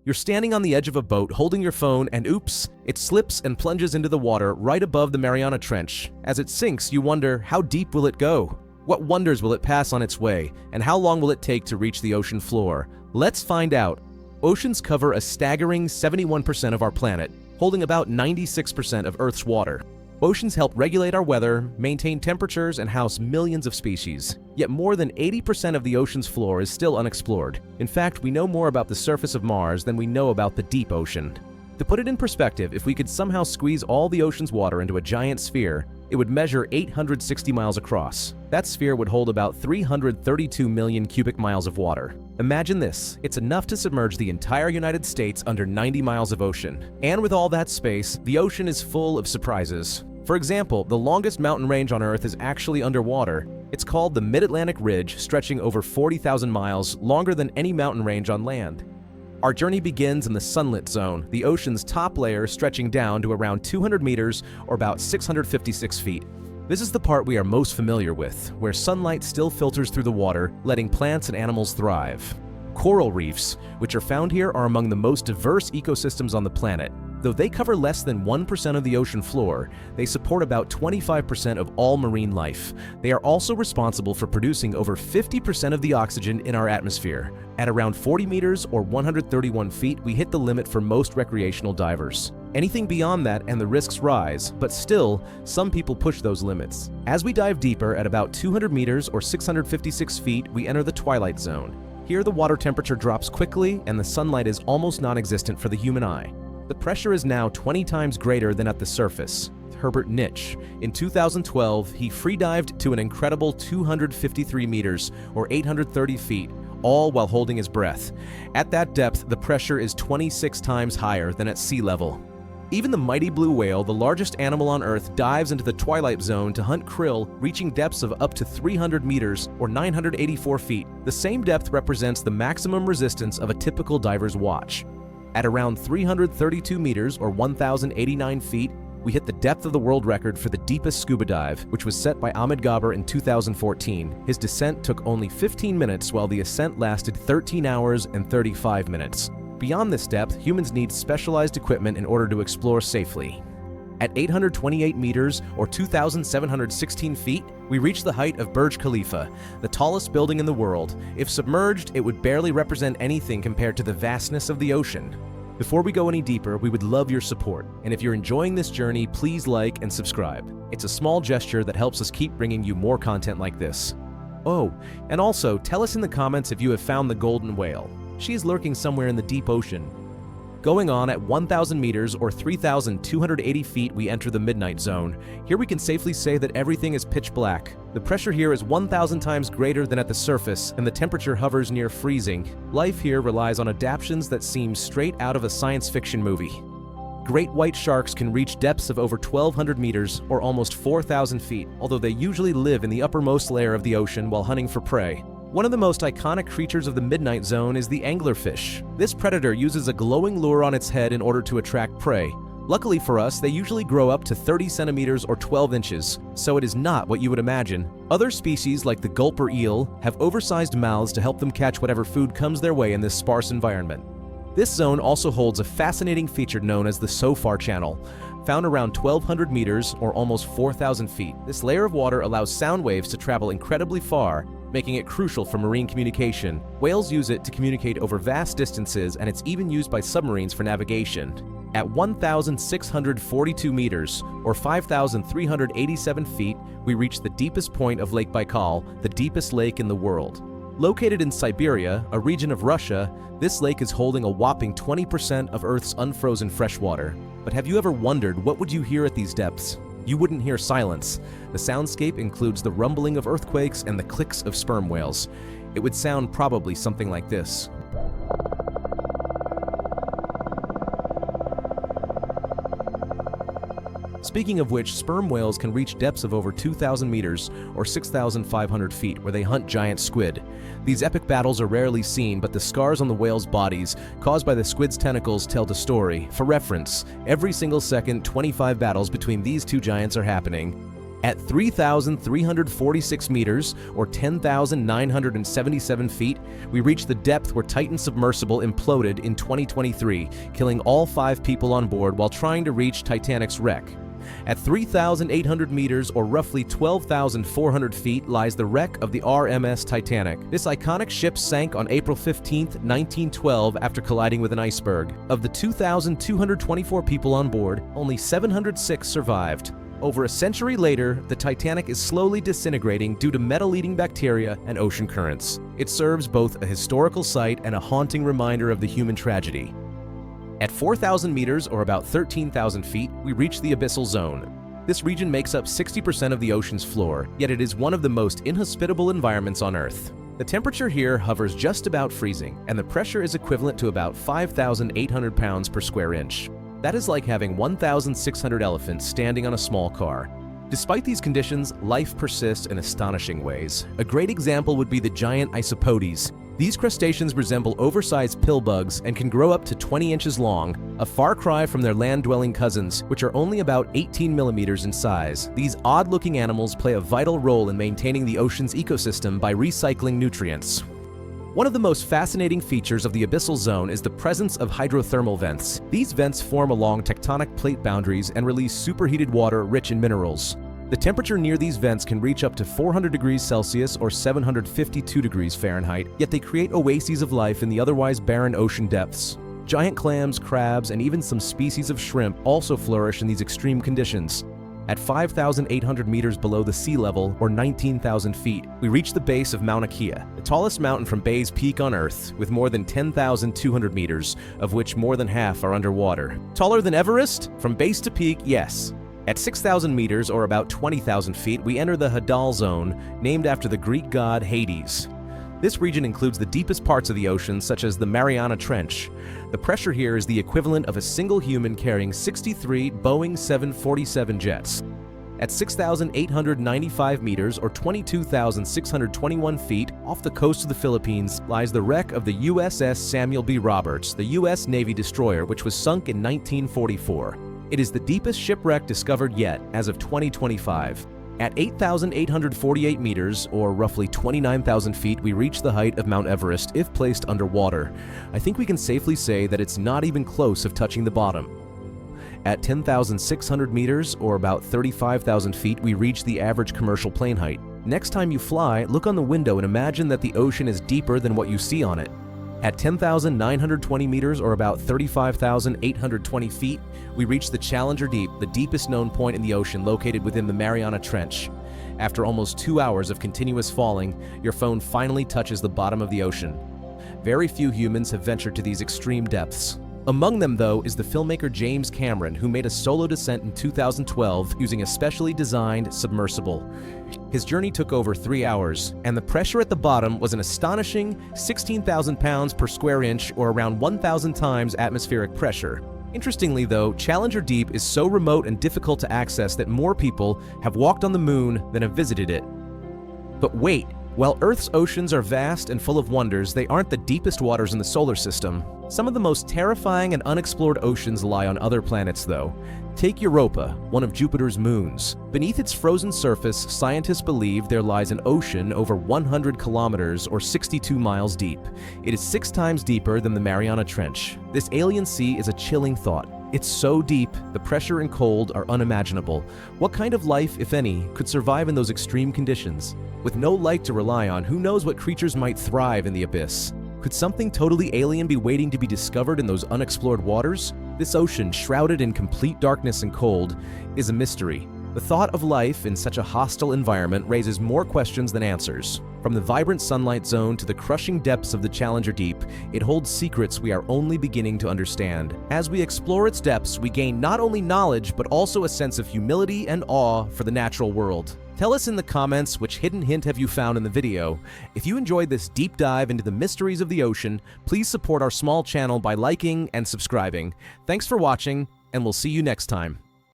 You're standing on the edge of a boat holding your phone and oops, it slips and plunges into the water right above the Mariana Trench. As it sinks, you wonder, how deep will it go? What wonders will it pass on its way? And how long will it take to reach the ocean floor? Let's find out. Oceans cover a staggering 71% of our planet, holding about 96% of Earth's water. Oceans help regulate our weather, maintain temperatures, and house millions of species. Yet more than 80% of the ocean's floor is still unexplored. In fact, we know more about the surface of Mars than we know about the deep ocean. To put it in perspective, if we could somehow squeeze all the ocean's water into a giant sphere, it would measure 860 miles across. That sphere would hold about 332 million cubic miles of water. Imagine this, it's enough to submerge the entire United States under 90 miles of ocean. And with all that space, the ocean is full of surprises. For example, the longest mountain range on Earth is actually underwater. It's called the Mid-Atlantic Ridge, stretching over 40,000 miles, longer than any mountain range on land. Our journey begins in the Sunlet Zone, the ocean's top layer stretching down to around 200 meters or about 656 feet. This is the part we are most familiar with, where sunlight still filters through the water, letting plants and animals thrive. Coral reefs, which are found here, are among the most diverse ecosystems on the planet. Though they cover less than 1% of the ocean floor, they support about 25% of all marine life. They are also responsible for producing over 50% of the oxygen in our atmosphere. At around 40 meters or 131 feet, we hit the limit for most recreational divers. Anything beyond that and the risks rise, but still, some people push those limits. As we dive deeper at about 200 meters or 656 feet, we enter the twilight zone. Here the water temperature drops quickly and the sunlight is almost non-existent for the human eye. The pressure is now 20 times greater than at the surface. Herbert Nitsch. In 2012, he freedived to an incredible 253 meters or 830 feet, all while holding his breath. At that depth, the pressure is 26 times higher than at sea level. Even the mighty blue whale, the largest animal on Earth, dives into the twilight zone to hunt krill, reaching depths of up to 300 meters or 984 feet. The same depth represents the maximum resistance of a typical diver's watch. At around 332 meters or 1,089 feet, we hit the depth of the world record for the deepest scuba dive, which was set by Ahmed Gabr in 2014. His descent took only 15 minutes while the ascent lasted 13 hours and 35 minutes. Beyond this depth, humans need specialized equipment in order to explore safely. At 828 meters or 2,716 feet, we reach the height of Burj Khalifa, the tallest building in the world. If submerged, it would barely represent anything compared to the vastness of the ocean. Before we go any deeper, we would love your support. And if you're enjoying this journey, please like and subscribe. It's a small gesture that helps us keep bringing you more content like this. Oh, and also, tell us in the comments if you have found the golden whale. She is lurking somewhere in the deep ocean. Going on at 1,000 meters or 3,280 feet, we enter the midnight zone. Here we can safely say that everything is pitch black. The pressure here is 1,000 times greater than at the surface, and the temperature hovers near freezing. Life here relies on adaptations that seem straight out of a science fiction movie. Great white sharks can reach depths of over 1,200 meters or almost 4,000 feet, although they usually live in the uppermost layer of the ocean while hunting for prey. One of the most iconic creatures of the midnight zone is the anglerfish. This predator uses a glowing lure on its head in order to attract prey. Luckily for us, they usually grow up to 30 centimeters or 12 inches, so it is not what you would imagine. Other species like the gulper eel have oversized mouths to help them catch whatever food comes their way in this sparse environment. This zone also holds a fascinating feature known as the SOFAR channel. Found around 1,200 meters or almost 4,000 feet, this layer of water allows sound waves to travel incredibly far, making it crucial for marine communication. Whales use it to communicate over vast distances, and it's even used by submarines for navigation. At 1,642 meters, or 5,387 feet, we reach the deepest point of Lake Baikal, the deepest lake in the world. Located in Siberia, a region of Russia, this lake is holding a whopping 20% of Earth's unfrozen freshwater. But have you ever wondered what would you hear at these depths? You wouldn't hear silence. The soundscape includes the rumbling of earthquakes and the clicks of sperm whales. It would sound probably something like this. Speaking of which, sperm whales can reach depths of over 2,000 meters or 6,500 feet where they hunt giant squid. These epic battles are rarely seen, but the scars on the whales' bodies caused by the squid's tentacles tell the story. For reference, every single second, 25 battles between these two giants are happening. At 3,346 meters, or 10,977 feet, we reach the depth where Titan submersible imploded in 2023, killing all 5 people on board while trying to reach Titanic's wreck. At 3,800 meters, or roughly 12,400 feet, lies the wreck of the RMS Titanic. This iconic ship sank on April 15, 1912, after colliding with an iceberg. Of the 2,224 people on board, only 706 survived. Over a century later, the Titanic is slowly disintegrating due to metal-eating bacteria and ocean currents. It serves both a historical site and a haunting reminder of the human tragedy. At 4,000 meters, or about 13,000 feet, we reach the Abyssal Zone. This region makes up 60% of the ocean's floor, yet it is one of the most inhospitable environments on Earth. The temperature here hovers just about freezing, and the pressure is equivalent to about 5,800 pounds per square inch. That is like having 1,600 elephants standing on a small car. Despite these conditions, life persists in astonishing ways. A great example would be the giant isopodes. These crustaceans resemble oversized pill bugs and can grow up to 20 inches long, a far cry from their land-dwelling cousins, which are only about 18 millimeters in size. These odd-looking animals play a vital role in maintaining the ocean's ecosystem by recycling nutrients. One of the most fascinating features of the Abyssal Zone is the presence of hydrothermal vents. These vents form along tectonic plate boundaries and release superheated water rich in minerals. The temperature near these vents can reach up to 400 degrees Celsius or 752 degrees Fahrenheit, yet they create oases of life in the otherwise barren ocean depths. Giant clams, crabs, and even some species of shrimp also flourish in these extreme conditions. At 5,800 meters below the sea level, or 19,000 feet, we reach the base of Mauna Kea, the tallest mountain from Bayes Peak on Earth, with more than 10,200 meters, of which more than half are underwater. Taller than Everest? From base to peak, yes. At 6,000 meters, or about 20,000 feet, we enter the Abyssal Zone, named after the Greek god Hades. This region includes the deepest parts of the ocean, such as the Mariana Trench. The pressure here is the equivalent of a single human carrying 63 Boeing 747 jets. At 6,895 meters, or 22,621 feet, off the coast of the Philippines, lies the wreck of the USS Samuel B. Roberts, the U.S. Navy destroyer, which was sunk in 1944. It is the deepest shipwreck discovered yet, as of 2025. At 8,848 meters, or roughly 29,000 feet, we reach the height of Mount Everest if placed underwater. I think we can safely say that it's not even close of touching the bottom. At 10,600 meters, or about 35,000 feet, we reach the average commercial plane height. Next time you fly, look on the window and imagine that the ocean is deeper than what you see on it. At 10,920 meters, or about 35,820 feet, we reach the Challenger Deep, the deepest known point in the ocean located within the Mariana Trench. After almost 2 hours of continuous falling, your phone finally touches the bottom of the ocean. Very few humans have ventured to these extreme depths. Among them, though, is the filmmaker James Cameron, who made a solo descent in 2012 using a specially designed submersible. His journey took over 3 hours, and the pressure at the bottom was an astonishing 16,000 pounds per square inch, or around 1,000 times atmospheric pressure. Interestingly, though, Challenger Deep is so remote and difficult to access that more people have walked on the moon than have visited it. But wait, while Earth's oceans are vast and full of wonders, they aren't the deepest waters in the solar system. Some of the most terrifying and unexplored oceans lie on other planets, though. Take Europa, one of Jupiter's moons. Beneath its frozen surface, scientists believe there lies an ocean over 100 kilometers or 62 miles deep. It is 6 times deeper than the Mariana Trench. This alien sea is a chilling thought. It's so deep, the pressure and cold are unimaginable. What kind of life, if any, could survive in those extreme conditions? With no light to rely on, who knows what creatures might thrive in the abyss? Could something totally alien be waiting to be discovered in those unexplored waters? This ocean, shrouded in complete darkness and cold, is a mystery. The thought of life in such a hostile environment raises more questions than answers. From the vibrant Sunlet Zone to the crushing depths of the Challenger Deep, it holds secrets we are only beginning to understand. As we explore its depths, we gain not only knowledge, but also a sense of humility and awe for the natural world. Tell us in the comments which hidden hint have you found in the video. If you enjoyed this deep dive into the mysteries of the ocean, please support our small channel by liking and subscribing. Thanks for watching, and we'll see you next time.